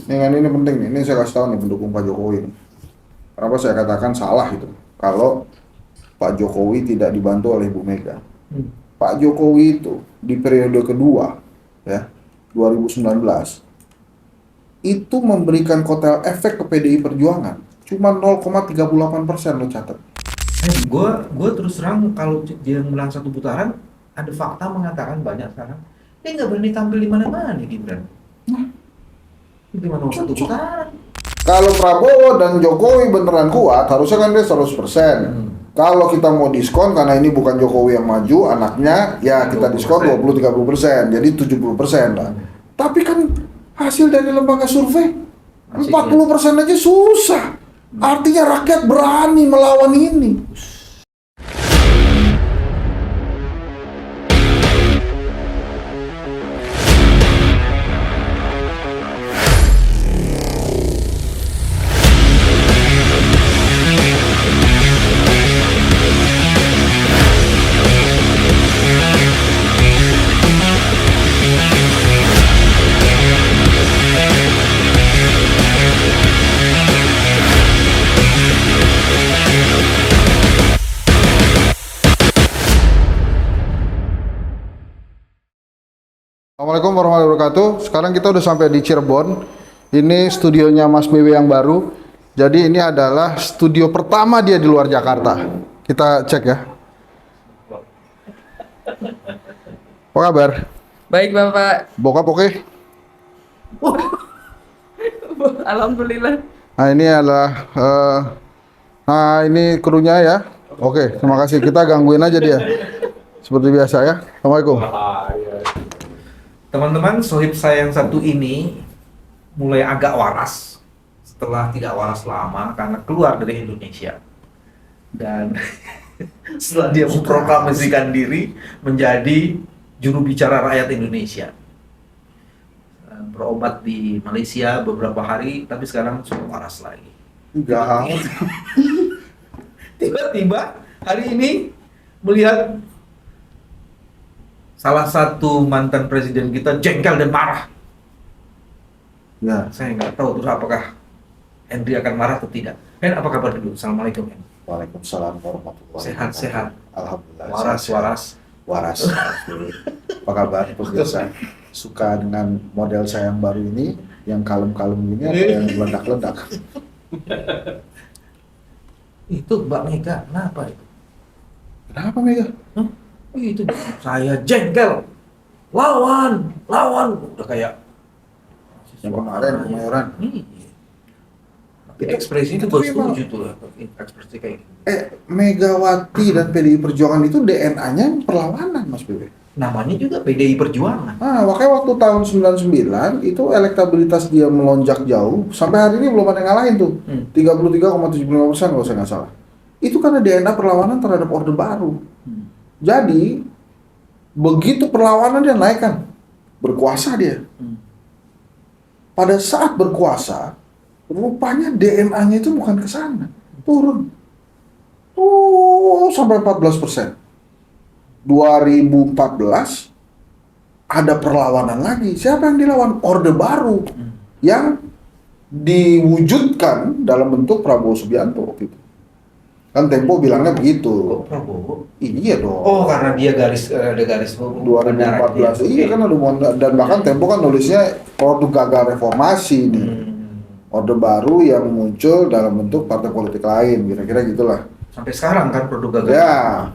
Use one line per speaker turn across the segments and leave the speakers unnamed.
Ini penting nih, ini saya kasih tahu nih pendukung Pak Jokowi nih. Kenapa saya katakan salah itu? Kalau Pak Jokowi tidak dibantu oleh Bu Mega. Pak Jokowi itu di periode kedua, ya, 2019, itu memberikan kotel efek ke PDI Perjuangan. Cuma 0,38% lo catat.
Gue terus terang kalau dia menang satu putaran, ada fakta mengatakan banyak sekarang dia nggak berani tampil di mana-mana nih Gibran. Gimana satu putaran?
Kalau Prabowo dan Jokowi beneran kuat, harusnya kan dia 100%. Kalau kita mau diskon, karena ini bukan Jokowi yang maju, anaknya, ya kita diskon 20-30%, jadi 70% lah. Tapi kan hasil dari lembaga survei, 40% aja susah. Artinya rakyat berani melawan ini. Assalamualaikum warahmatullahi wabarakatuh. Sekarang kita udah sampai di Cirebon. Ini studionya Mas Miwi yang baru. Jadi ini adalah studio pertama dia di luar Jakarta. Kita cek ya. Apa kabar?
Baik Bapak.
Bokap oke?
Alhamdulillah.
Nah ini adalah ini krunya ya. Oke, terima kasih. Kita gangguin aja dia. Seperti biasa ya. Assalamualaikum.
Teman-teman, sohib saya yang satu ini mulai agak waras setelah tidak waras lama karena keluar dari Indonesia. Dan setelah dia memproklamasikan diri menjadi juru bicara rakyat Indonesia. Berobat di Malaysia beberapa hari, tapi sekarang sudah waras lagi.
Enggak.
Tiba-tiba hari ini melihat salah satu mantan presiden kita jengkel dan marah.
Ya.
Saya nggak tahu terus apakah Henry akan marah atau tidak. Hen, apa kabar dulu? Assalamualaikum, Hen.
Waalaikumsalam warahmatullahi wabarakatuh.
Sehat-sehat.
Alhamdulillah.
Waras.
Apa kabar pemirsa? Suka dengan model saya yang baru ini, yang kalem-kalem gini atau yang ledak-ledak?
Itu Mbak Mega, kenapa itu?
Kenapa Mega?
Itu saya jengkel. Lawan. Udah kayak
Yang kemarin Kemayoran.
Iya. Tapi ekspresi itu gue setuju tuh lah, ekspresi kayak gitu.
Megawati dan PDI Perjuangan itu DNA-nya perlawanan, Mas Bebe.
Namanya juga PDI Perjuangan.
Makanya waktu tahun 99 itu elektabilitas dia melonjak jauh. Sampai hari ini belum ada yang ngalahin tuh. 33,75% kalau saya nggak salah. Itu karena DNA perlawanan terhadap Orde Baru. Jadi, begitu perlawanan dia naik kan, berkuasa dia. Pada saat berkuasa, rupanya DNA-nya itu bukan ke sana, turun. Sampai 14%. 2014 ada perlawanan lagi. Siapa yang dilawan? Orde Baru yang diwujudkan dalam bentuk Prabowo Subianto gitu. Kan Tempo bilangnya begitu.
Kok Prabowo?
Iya dong.
Oh, karena dia ada garis
2014. Iya kan ada, dan bahkan Tempo kan nulisnya produk gagal reformasi nih. Orde Baru yang muncul dalam bentuk partai politik lain, kira-kira gitulah.
Sampai sekarang kan produk gagal.
Ya.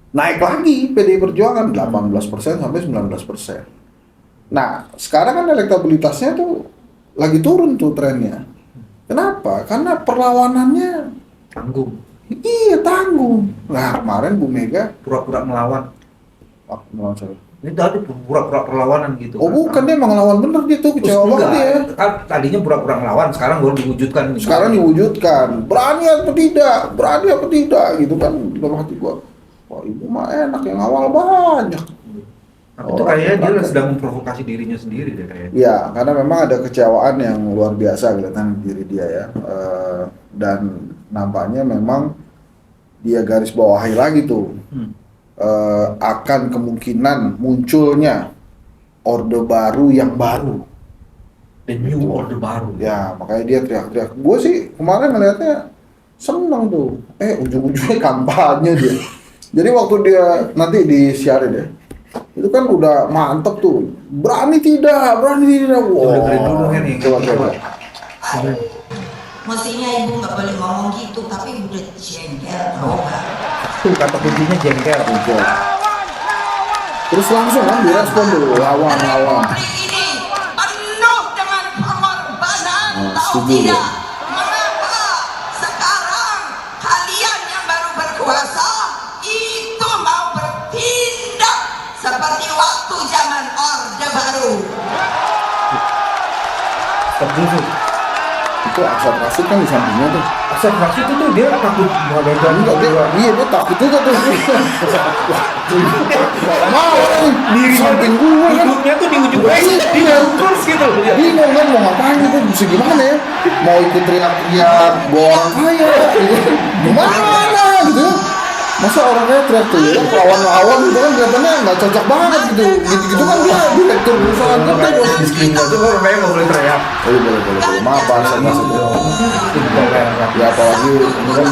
Naik lagi PDI Perjuangan 18% sampai 19%. Nah, sekarang kan elektabilitasnya tuh lagi turun tuh trennya. Kenapa? Karena perlawanannya
Tanggung.
iya tanggung. Nah kemarin Bu Mega
Pura-pura melawan.
melawan siapa?
Ini tadi pura-pura perlawanan gitu.
Oh bukan, dia emang ngelawan bener dia tuh, kecewa banget dia.
Tadinya pura-pura melawan, sekarang baru diwujudkan.
Sekarang diwujudkan. Berani apa tidak gitu kan. Dalam hati gua, wah ibu mah enak, yang awal banyak.
Tapi itu kayaknya dia sedang memprovokasi dirinya sendiri deh kayaknya.
Ya, karena memang ada kecewaan yang luar biasa kelihatan di diri dia ya. Dan nampaknya memang dia garis bawahi lagi tuh. Akan kemungkinan munculnya Orde Baru yang baru.
The New Order Baru.
Ya, makanya dia teriak-teriak. Gue sih kemarin ngeliatnya seneng tuh. Ujung-ujungnya kampanye dia. Jadi waktu dia nanti disiarin ya, itu kan udah mantep tuh. Berani tidak. Wow.
Dengerin dulu kan nih.
Coba.
Mestinya ibu nggak boleh ngomong gitu, tapi udah jengkel tau nggak?
Tuh kata kuncinya jengkel.
Terus langsung kan direspon tuh, lawan.
Republik ini penuh dengan pengorbanan, tahu
setuju,
tidak?
ya.
Mengapa sekarang kalian yang baru berkuasa itu mau bertindak seperti waktu zaman Orde Baru?
Setuju.
Itu Arsad Rashid kan di sampingnya tuh.
Asal fraksi itu tuh dia takut mengadakan
Enggak, dia takut juga tuh. Mau di samping gue kan.
duduknya tuh di ujung di kursi gitu.
Bingung kan mau ngapain itu, bisa gimana ya? Mau ikut teriak-teriak bawa orang kaya, gitu. Gimana gitu? Masa orang kaya teriak-teriak lawan-lawan itu kan kelihatannya nggak cocok banget gitu. Gitu kan dia direktur perusahaan gede dong.
Diskriminasi orang kaya nggak boleh teriak.
Boleh. Maaf Pak Arsad Rashid. Ya apalagi ini kan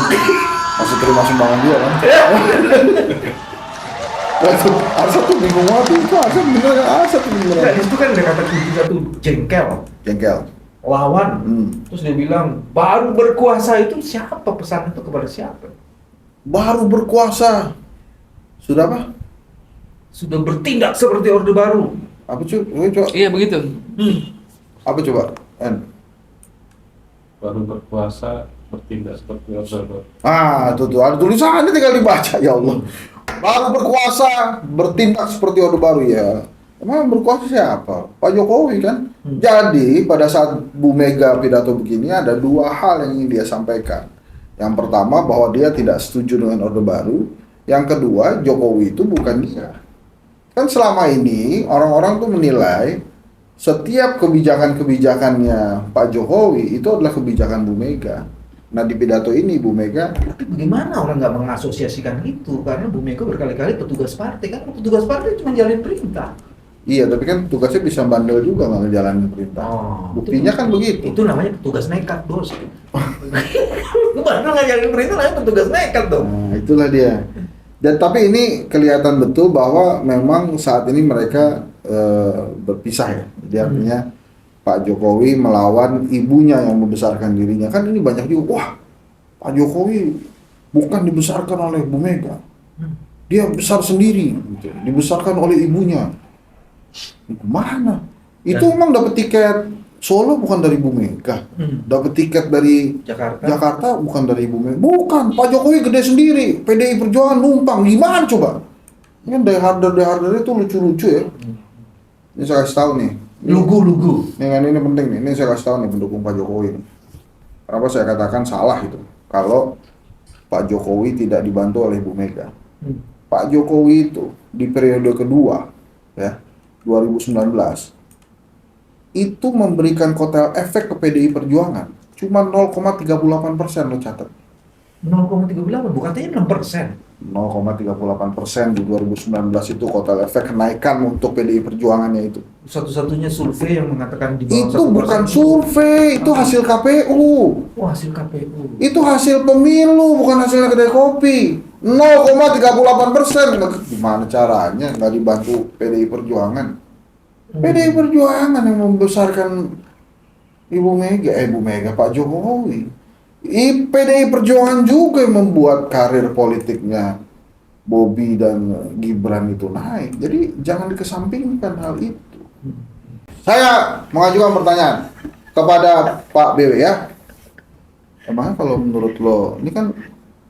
masih terima sumbangan dia kan. Arsad tuh bingung banget. Itu Arsad bener kan? Arsad tuh
Nah,
beneran.
itu kan ada kata kuncinya tuh jengkel,
Jengkel.
lawan.
Hmm.
Terus dia bilang baru berkuasa itu siapa, pesan itu kepada siapa?
Baru berkuasa. Sudah apa?
Sudah bertindak seperti Orde Baru.
Apa cuy? Coba.
Iya begitu.
Apa coba? N.
Baru berkuasa bertindak seperti Orde Baru.
Tuh ada tulisannya tinggal dibaca ya Allah. Baru berkuasa bertindak seperti Orde Baru ya. Emang berkuasa siapa? Pak Jokowi kan. Jadi pada saat Bu Mega pidato begini ada dua hal yang ingin dia sampaikan. Yang pertama bahwa dia tidak setuju dengan Orde Baru. Yang kedua Jokowi itu bukan dia. Kan selama ini orang-orang tuh menilai setiap kebijakan-kebijakannya Pak Jokowi itu adalah kebijakan Bu Mega. Nah di pidato ini Bu Mega,
Tapi bagaimana orang nggak mengasosiasikan itu? Karena Bu Mega berkali-kali petugas partai kan, petugas partai cuma jalin perintah.
iya tapi kan tugasnya bisa bandel juga nggak ngejalanin perintah. Buktinya kan begitu.
Itu namanya petugas nekat, bos. Lu bandel nggak jalin perintah, namanya petugas nekat dong.
Nah itulah dia. Dan tapi ini kelihatan betul bahwa memang saat ini mereka berpisah ya. Jadi artinya Pak Jokowi melawan ibunya yang membesarkan dirinya. Kan ini banyak juga, wah Pak Jokowi bukan dibesarkan oleh Bu Mega. Dia besar sendiri, gitu. Dibesarkan oleh ibunya. Mana? Itu emang dapat tiket Solo bukan dari Bu Mega. Dapat tiket dari Jakarta bukan dari Ibu Mega. Bukan, Pak Jokowi gede sendiri. PDI Perjuangan numpang. Gimana coba? Ini kan dieharder itu lucu-lucu ya. Ini saya kasih tahu nih.
Lugu-lugu.
Ini penting nih. Ini saya kasih tahu nih pendukung Pak Jokowi nih. Kenapa saya katakan salah itu? Kalau Pak Jokowi tidak dibantu oleh Ibu Mega. Pak Jokowi itu di periode kedua ya 2019 itu memberikan kotel efek ke PDI Perjuangan cuma 0,38% lo catat.
0,38 bukan katanya 6%.
0,38% di 2019 itu kotel efek kenaikan untuk PDI Perjuangannya itu.
Satu-satunya survei yang mengatakan di bawah
Itu
1%.
bukan survei, itu hasil KPU.
Oh, hasil KPU.
Itu hasil pemilu, bukan hasilnya kedai kopi. 0,38%. Gimana caranya nggak dibantu PDI Perjuangan? PDI Perjuangan yang membesarkan Ibu Mega, Pak Jokowi. PDI Perjuangan juga yang membuat karir politiknya Bobi dan Gibran itu naik. Jadi jangan dikesampingkan hal itu. Saya mengajukan pertanyaan kepada Pak BW ya. Emangnya kalau menurut lo, ini kan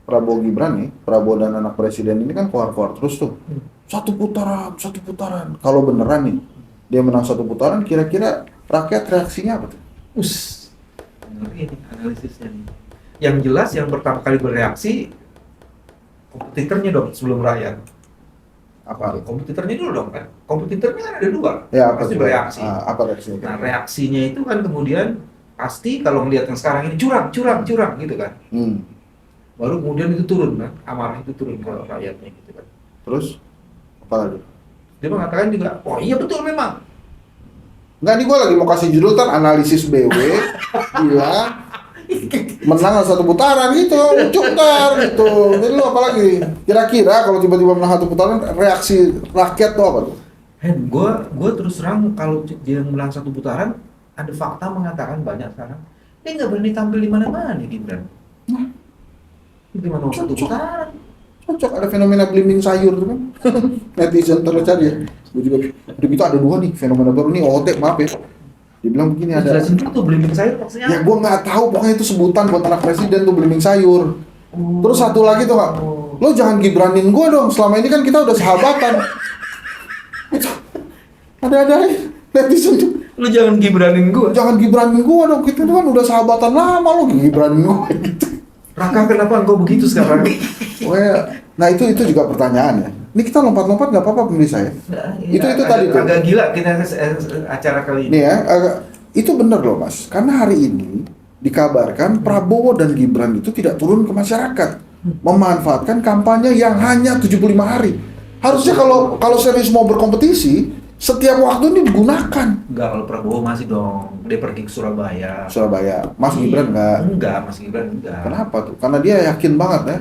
Prabowo Gibran nih, Prabowo dan anak presiden ini kan keluar-keluar terus tuh. Satu putaran. Kalau beneran nih, dia menang satu putaran, kira-kira rakyat reaksinya apa tuh?
Ngeri nih analisisnya nih. Yang jelas yang pertama kali bereaksi kompetitornya dong sebelum rakyat.
Apa?
Kompetitornya dulu dong kan. Kompetitornya kan ada dua.
Ya,
pasti
apa
bereaksi.
Apa reaksinya?
Nah, reaksinya itu kan kemudian pasti kalau melihat yang sekarang ini curang gitu kan. Baru kemudian itu turun kan, amarah itu turun ke rakyatnya gitu kan.
Terus apa lagi?
Dia mengatakan juga, oh iya betul memang.
Enggak, nih gue lagi mau kasih judul analisis BW bilang menang satu putaran gitu, cukar gitu. Jadi lu apa lagi? Kira-kira kalau tiba-tiba menang satu putaran, reaksi rakyat tuh apa tuh?
Hen, gua terus terang kalau dia menang satu putaran, ada fakta mengatakan banyak sekarang dia nggak berani tampil di mana-mana Gibran. Gimana mau satu putaran?
Cocok, ada fenomena belimbing sayur tuh kan. Netizen terus cari ya. Gue juga, udah gitu ada dua nih fenomena baru nih, OOT maaf ya. Dia bilang begini
Terus
ada.
jelasin dulu tuh belimbing sayur maksudnya.
Ya gue nggak tahu, pokoknya itu sebutan buat anak presiden tuh belimbing sayur. Terus satu lagi tuh Kak, lo jangan Gibranin gue dong, selama ini kan kita udah sahabatan. Itu ada netizen tuh,
Lu jangan Gibranin gua.
jangan Gibranin gue dong, kita tuh kan udah sahabatan lama, lo Gibranin gue gitu.
Raka kenapa engkau begitu sekarang?
Pokoknya, nah itu juga pertanyaan ya. Ini kita lompat-lompat nggak apa-apa pemirsa ya. Itu tadi tuh.
Agak gila kita acara kali ini.
Nih ya, itu bener loh Mas, karena hari ini dikabarkan Prabowo dan Gibran itu tidak turun ke masyarakat, memanfaatkan kampanye yang hanya 75 hari. Harusnya kalau serius mau berkompetisi, setiap waktu ini digunakan.
Enggak, kalau Prabowo masih dong. Dia pergi ke Surabaya.
Mas Gibran enggak.
Enggak, Mas Gibran enggak.
Kenapa tuh? Karena dia yakin banget ya.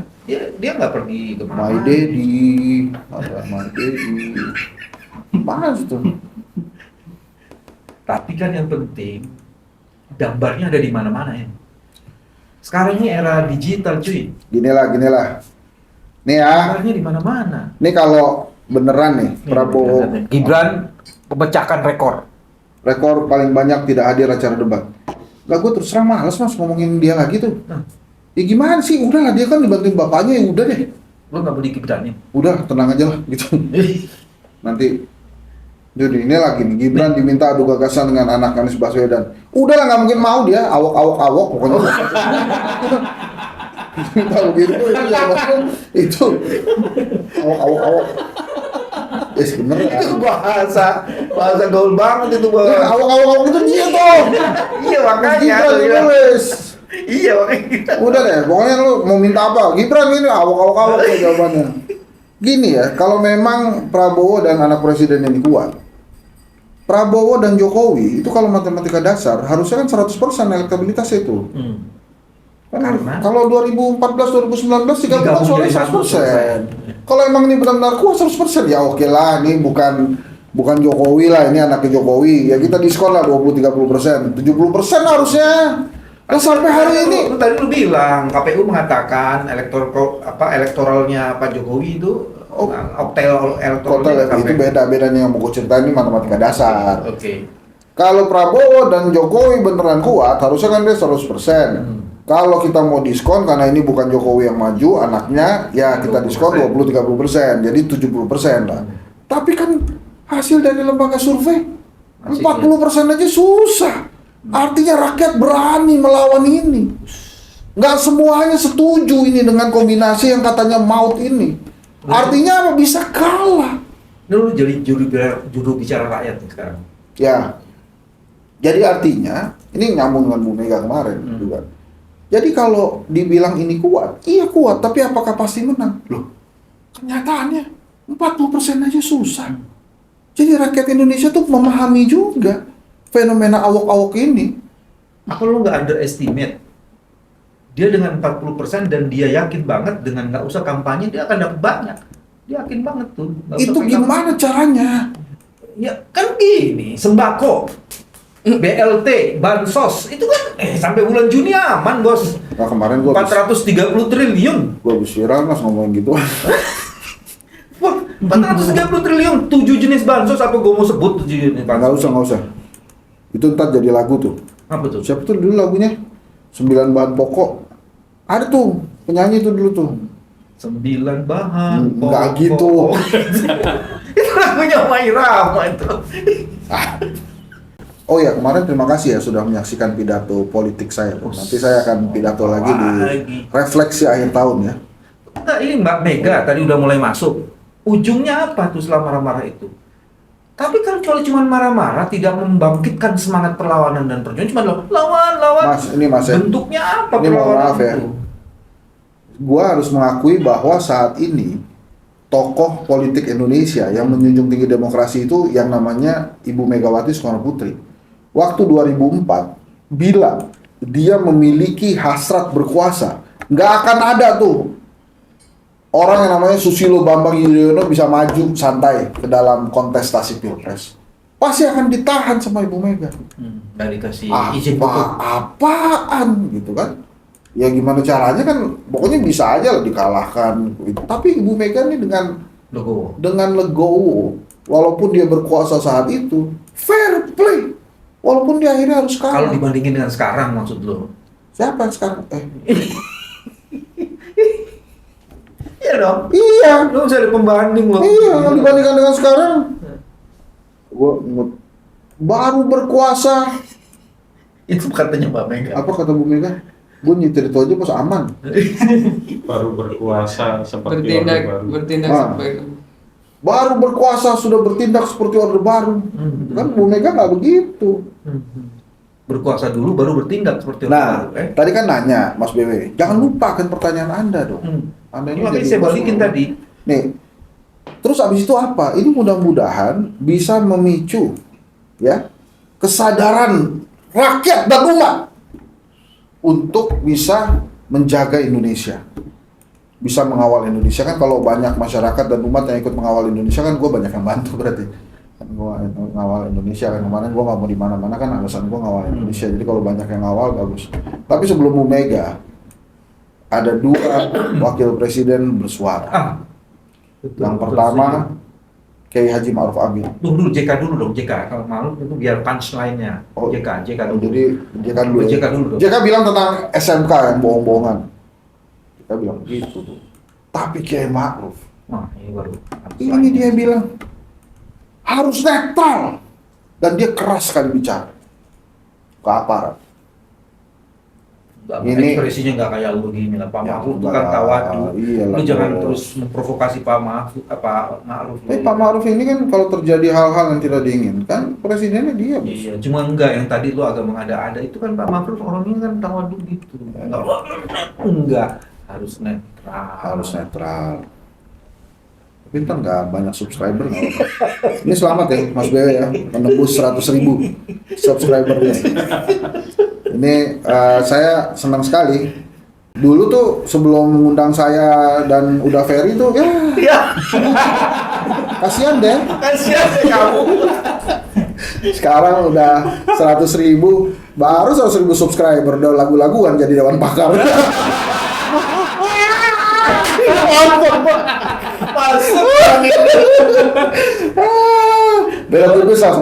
Dia enggak pergi ke mana.
My Daddy, ada My Daddy. Mas tuh.
Tapi kan yang penting gambarnya ada di mana-mana ya. Sekarang ini era digital cuy.
Gini lah. Nih ya,
Gambarnya di mana-mana.
nih kalau beneran nih Prabowo
Gibran memecahkan rekor.
paling banyak tidak hadir acara debat. Gak, gue terus terang males Mas ngomongin dia lagi tuh. Ya gimana sih, udahlah dia kan dibantuin bapaknya, ya udah deh.
Lo nggak mau di Gibranin?
Udah, tenang aja lah gitu. Nanti jadi ini lagi nih, Gibran diminta adu gagasan dengan anak Anies Baswedan. Udahlah, nggak mungkin mau dia, awok pokoknya. Tahu gitu itu awok. Bener ya.
Itu bahasa gaul banget itu bang.
Awok itu dia tuh.
Iya makanya.
Gibran nulis.
Iya makanya.
Udah deh, pokoknya lu mau minta apa? Gibran ini awok ya jawabannya. Gini ya, kalau memang Prabowo dan anak presiden ini kuat, Prabowo dan Jokowi itu kalau matematika dasar harusnya kan 100% elektabilitas itu. Kan
Karena?
kalau 2014 2019 digabung soalnya 100%. Kalau emang ini benar-benar kuat 100%, ya oke lah, ini bukan Jokowi lah, ini anaknya Jokowi. Ya kita diskon lah 20-30%, 70% harusnya. Nah, sampai hari ini
Tadi lu bilang KPU mengatakan elektoralnya Pak Jokowi itu oktel
total itu beda-bedanya yang mau gue ceritain ini matematika dasar.
Oke.
Kalau Prabowo dan Jokowi beneran kuat, harusnya kan dia 100%. Kalau kita mau diskon karena ini bukan Jokowi yang maju, anaknya ya kita diskon 20-30%, jadi 70% lah. Tapi kan hasil dari lembaga survei 40% aja susah. Artinya rakyat berani melawan ini. Nggak semuanya setuju ini dengan kombinasi yang katanya maut ini. Artinya apa? Bisa kalah.
Ini lu jadi juru bicara rakyat nih sekarang.
Ya. Jadi artinya, ini nyambung dengan Bu Mega kemarin juga. Jadi kalau dibilang ini kuat, iya kuat, tapi apakah pasti menang? Loh, kenyataannya 40% aja susah. Jadi rakyat Indonesia tuh memahami juga fenomena awok-awok ini.
Apa lu nggak underestimate? Dia dengan 40% dan dia yakin banget dengan nggak usah kampanye dia akan dapat banyak. Dia yakin banget tuh.
Itu gimana caranya?
Ya kan gini, sembako, BLT, bansos itu kan sampai bulan Juni aman bos.
Nah kemarin gua
430 triliun.
Gua habis viral Mas ngomongin gitu.
Wah, 430 triliun, 7 jenis bansos apa gua mau sebut 7 jenis bansos?
Nggak usah. Itu ntar jadi lagu tuh.
Apa tuh?
Siapa tuh dulu lagunya? 9 bahan pokok. Ada tuh penyanyi tuh dulu tuh.
9 bahan
Nggak gitu.
Itu lagunya Mairama itu.
Oh ya, kemarin terima kasih ya sudah menyaksikan pidato politik saya. Nanti saya akan pidato lagi di refleksi akhir tahun ya.
Enggak, ini Mbak Mega tadi udah mulai masuk. Ujungnya apa tuh setelah marah-marah itu? Tapi kan kalau cuma marah-marah tidak membangkitkan semangat perlawanan dan perjuangan, cuma lawan.
Mas, ini Mas ya.
Bentuknya apa
Ini mohon
perlawanan
maaf ya.
itu?
Gua harus mengakui bahwa saat ini tokoh politik Indonesia yang menjunjung tinggi demokrasi itu yang namanya Ibu Megawati Soekarno Putri. waktu 2004 bilang dia memiliki hasrat berkuasa, nggak akan ada tuh orang yang namanya Susilo Bambang Yudhoyono bisa maju santai ke dalam kontestasi pilpres. Pasti akan ditahan sama Ibu Mega.
Nggak dikasih izin tutup.
Apaan gitu kan? Ya gimana caranya kan, pokoknya bisa aja lah dikalahkan. Tapi Ibu Mega ini dengan legowo, walaupun dia berkuasa saat itu, fair play. Walaupun dia akhirnya harus kalah.
Kalau dibandingin dengan sekarang maksud lo?
Siapa yang sekarang?
Iya dong.
Iya.
Lo bisa ada pembanding lo.
Iya, kalau dibandingkan dengan sekarang. Baru berkuasa.
Itu katanya Mbak Mega.
Apa kata Bu Mega? Gue nyetir itu aja pas aman.
Baru berkuasa seperti
Bertindak
Orde Baru.
bertindak
Ah.
sampai
Baru berkuasa sudah bertindak seperti Orde Baru. Kan Bu Mega nggak begitu.
Berkuasa dulu baru bertindak seperti
Nah,
orang baru.
tadi kan nanya Mas BW, jangan lupakan pertanyaan Anda dong. Anda ini
Makanya
jadi
saya balikin
persoalan.
tadi.
Nih, terus abis itu apa? Ini mudah-mudahan bisa memicu ya kesadaran rakyat dan umat untuk bisa menjaga Indonesia, bisa mengawal Indonesia. Kan kalau banyak masyarakat dan umat yang ikut mengawal Indonesia kan gue banyak yang bantu berarti. Kan gue ngawal Indonesia kan, kemarin gue nggak mau di mana-mana kan alasan gue ngawal Indonesia. Jadi kalau banyak yang ngawal bagus. Tapi sebelum Bu Mega ada 2 wakil presiden bersuara. Yang pertama Kiai Haji Ma'ruf Amin.
Dulu JK dulu dong, JK. Kalau malu itu biar punchline-nya.
Oh,
JK dulu.
Jadi JK dulu.
JK dulu dong.
JK bilang tentang SMK yang bohong-bohongan. JK bilang gitu tuh. Tapi Kiai Ma'ruf,
Nah, ini baru.
ini dia bilang harus netral, dan dia keras sekali bicara ke aparat. Ini-
Ekspresinya nggak kayak lu gini lah. Pak
Ya,
Ma'ruf itu
enggak
kan
lah.
tawadu.
Iyalah,
Lu jangan
bos.
terus memprovokasi Pak Ma'ruf.
Pak Ma'ruf ini kan kalau terjadi hal-hal yang tidak diinginkan, presidennya dia. Bos.
Iya, cuma enggak yang tadi lu agak mengada-ada itu kan Pak Ma'ruf orangnya kan tawadu gitu. Enggak, harus netral.
Harus netral. Tapi ntar nggak banyak subscriber nggak apa-apa. Ini selamat ya Mas BW ya, menembus 100.000 subscribernya. Ini saya senang sekali. Dulu tuh sebelum mengundang saya dan udah Ferry tuh ya kasihan deh.
Kasihan sih kamu.
Sekarang udah 100.000, baru 100.000 subscriber, udah lagu-laguan jadi Dewan Pakar. Beda tipis lah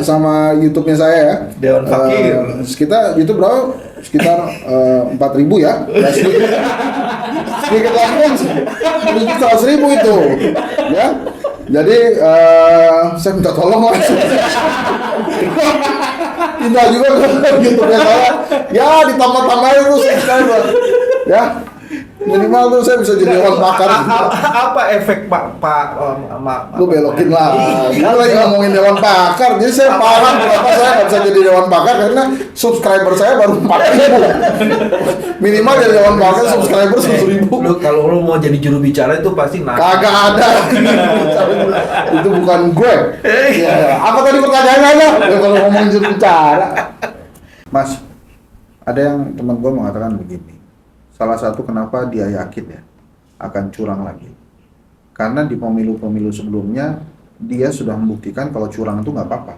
sama YouTube-nya saya ya.
Dewan Fakir.
Kita YouTube berapa? Sekitar 4.000 ya. Ya, sedikit lagi kan sedikit 100.000 itu. Ya. Jadi saya minta tolong lah. Tidak juga ke YouTube-nya saya. Ya ditambah-tambahin terus subscriber. Ya. Minimal tuh saya bisa jadi Dewan Pakar.
Apa efek Pak
Lu belokin lah. Kita lagi ngomongin Dewan Pakar, jadi saya paham kenapa saya nggak bisa jadi Dewan Pakar karena subscriber saya baru 4.000. Minimal jadi Dewan Pakar subscriber 100.000.
Lu kalau lu mau jadi juru bicara itu pasti
Kagak ada. Itu bukan gue. Ya, apa tadi pertanyaannya? Ya, kalau ngomongin juru bicara. Mas, ada yang teman gue mengatakan begini. Salah satu kenapa dia yakin ya akan curang lagi. Karena di pemilu-pemilu sebelumnya dia sudah membuktikan kalau curang itu nggak apa-apa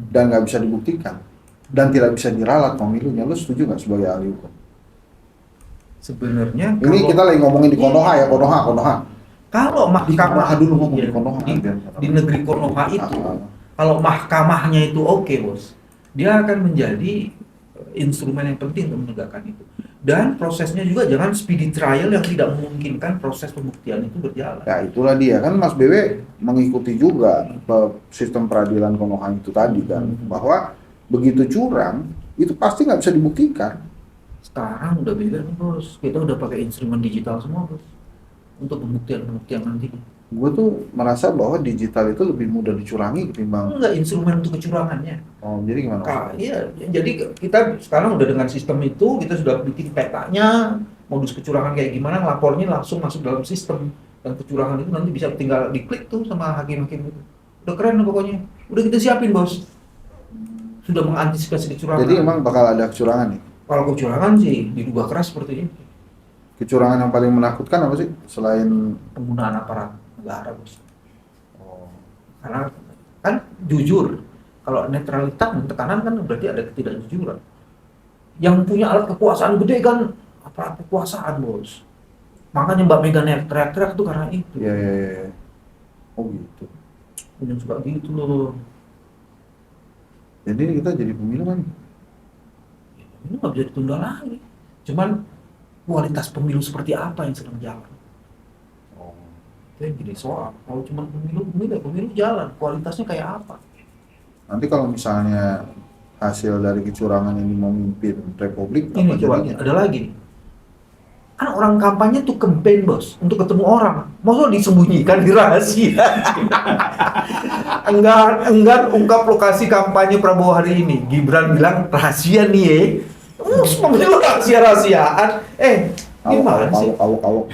dan nggak bisa dibuktikan dan tidak bisa diralat pemilunya. Lu setuju nggak sebagai ahli hukum?
sebenarnya
Ini kita lagi ngomongin di Konoha ya, Konoha.
kalau
Di Konoha dulu ngomong di Konoha.
di negeri Konoha itu kalau mahkamahnya itu oke bos, dia akan menjadi instrumen yang penting untuk menegakkan itu. Dan prosesnya juga jangan speedy trial yang tidak memungkinkan proses pembuktian itu berjalan.
Ya itulah dia kan Mas BW mengikuti juga sistem peradilan Konoha itu tadi kan, bahwa begitu curang itu pasti nggak bisa dibuktikan.
Sekarang udah beda nih bos, kita udah pakai instrumen digital semua bos untuk pembuktian nanti.
Gue tuh merasa bahwa digital itu lebih mudah dicurangi ketimbang.
Enggak instrumen untuk kecurangannya.
Oh jadi gimana?
Iya, jadi kita sekarang udah dengan sistem itu kita sudah bikin petanya, modus kecurangan kayak gimana, lapornya langsung masuk dalam sistem dan kecurangan itu nanti bisa tinggal diklik tuh sama hakim-hakim itu. Udah keren lah pokoknya, udah kita siapin bos. sudah mengantisipasi kecurangan.
Jadi emang bakal ada kecurangan nih.
Kalau kecurangan sih diduga keras seperti ini.
Kecurangan yang paling menakutkan apa sih selain
Penggunaan aparat negara, Bos.
oh,
Karena kan jujur, kalau netralitas dan tekanan kan berarti ada ketidakjujuran. Yang punya alat kekuasaan gede kan aparat kekuasaan, Bos. Makanya Mbak Mega teriak-teriak tuh karena itu.
ya. Oh gitu.
Yang suka gitu loh.
Jadi kita jadi pemilu kan?
Ini nggak bisa ditunda lagi. Cuman kualitas pemilu seperti apa yang sedang jalan?
Oh.
Itu yang jadi soal. Kalau cuma pemilu jalan. Kualitasnya kayak apa?
Nanti kalau misalnya hasil dari kecurangan ini memimpin republik,
Ini
apa
coba
jadinya?
ada lagi nih. Kan orang kampanye tuh campaign, Bos, untuk ketemu orang. Masa disembunyikan, dirahasia? Enggan ungkap lokasi kampanye Prabowo hari ini. Gibran bilang rahasia nih ya. Pemilu rahasia-rahasiaan. Gimana sih?
Awok.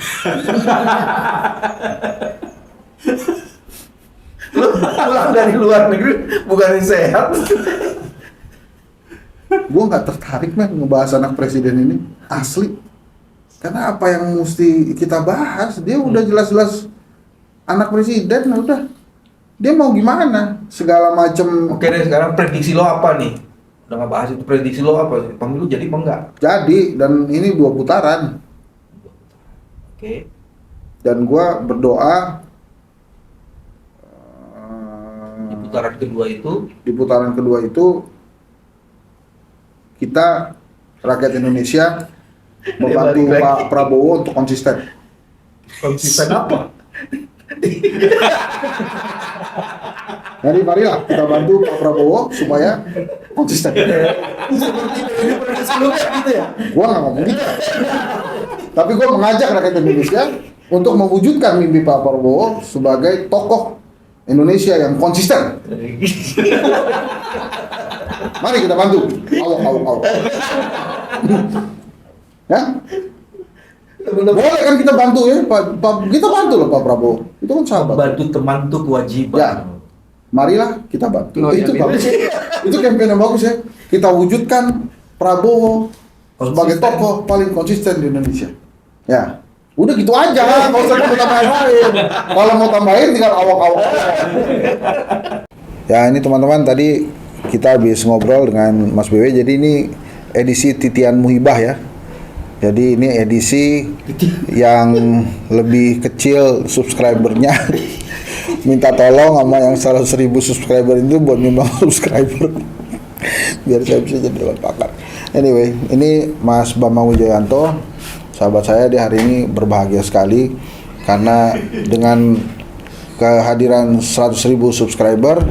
Lu pulang dari luar negeri bukannya sehat?
Gue nggak tertarik men ngebahas anak presiden ini, asli. Karena apa yang mesti kita bahas, dia udah jelas-jelas anak presiden, udah. Dia mau gimana? Segala macem.
Oke deh, sekarang prediksi lo apa nih? Udah nggak bahas itu, prediksi lo apa sih? Pemilu jadi apa enggak?
Jadi, dan ini 2 putaran.
Oke.
Dan gue berdoa
Di putaran kedua itu
di putaran kedua itu kita rakyat Indonesia membantu
balik lagi.
Pak Prabowo untuk konsisten.
konsisten apa?
Jadi marilah kita bantu Pak Prabowo supaya konsisten.
Sebelumnya gitu ya?
Gua nggak ngomong gitu. Tapi gua mengajak rakyat Indonesia untuk mewujudkan mimpi Pak Prabowo sebagai tokoh Indonesia yang konsisten. Mari kita bantu. Awok. Ya? Boleh kan kita bantu ya, kita bantu loh Pak Prabowo. Itu kan sahabat.
Bantu teman tuh kewajiban.
Ya. Marilah kita bantu.
Oh,
Itu
iya,
bagus. Itu campaign yang bagus ya. Kita wujudkan Prabowo sebagai
Konsisten.
tokoh paling konsisten di Indonesia. Ya. Udah gitu aja, nggak usah kita tambahin lain. Kalau mau tambahin tinggal awak-awak. Ya ini teman-teman tadi kita habis ngobrol dengan Mas BW. Jadi ini edisi Titian Muhibah ya. Jadi ini edisi yang lebih kecil subscribernya. Minta tolong sama yang 100.000 subscriber itu buat nyumbang subscriber. Biar saya bisa jadi lawan pakar. Anyway, ini Mas Bambang Wijoyanto, sahabat saya, di hari ini berbahagia sekali karena dengan kehadiran 100.000 subscriber,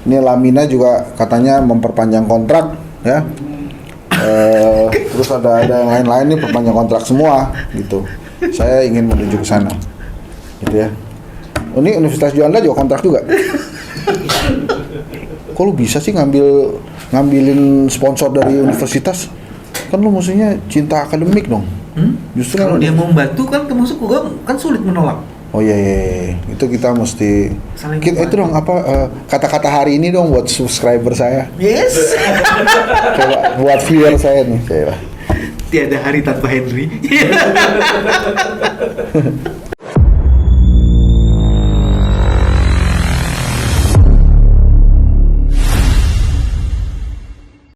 ini Lamina juga katanya memperpanjang kontrak ya. Terus ada yang lain-lain nih perpanjang kontrak semua gitu. Saya ingin menuju ke sana, gitu ya. Ini Universitas Juanda juga kontrak juga. Kok lu bisa sih ngambilin sponsor dari universitas? Kan lu maksudnya cinta akademik dong. Justru
Kalau dia mau membantu kan termasuk gua kan sulit menolak.
Oh iya. Itu kita mesti
Saling
itu dong apa kata-kata hari ini dong buat subscriber saya.
Yes.
Coba buat viewer saya nih, coba.
Tiada hari tanpa Henry.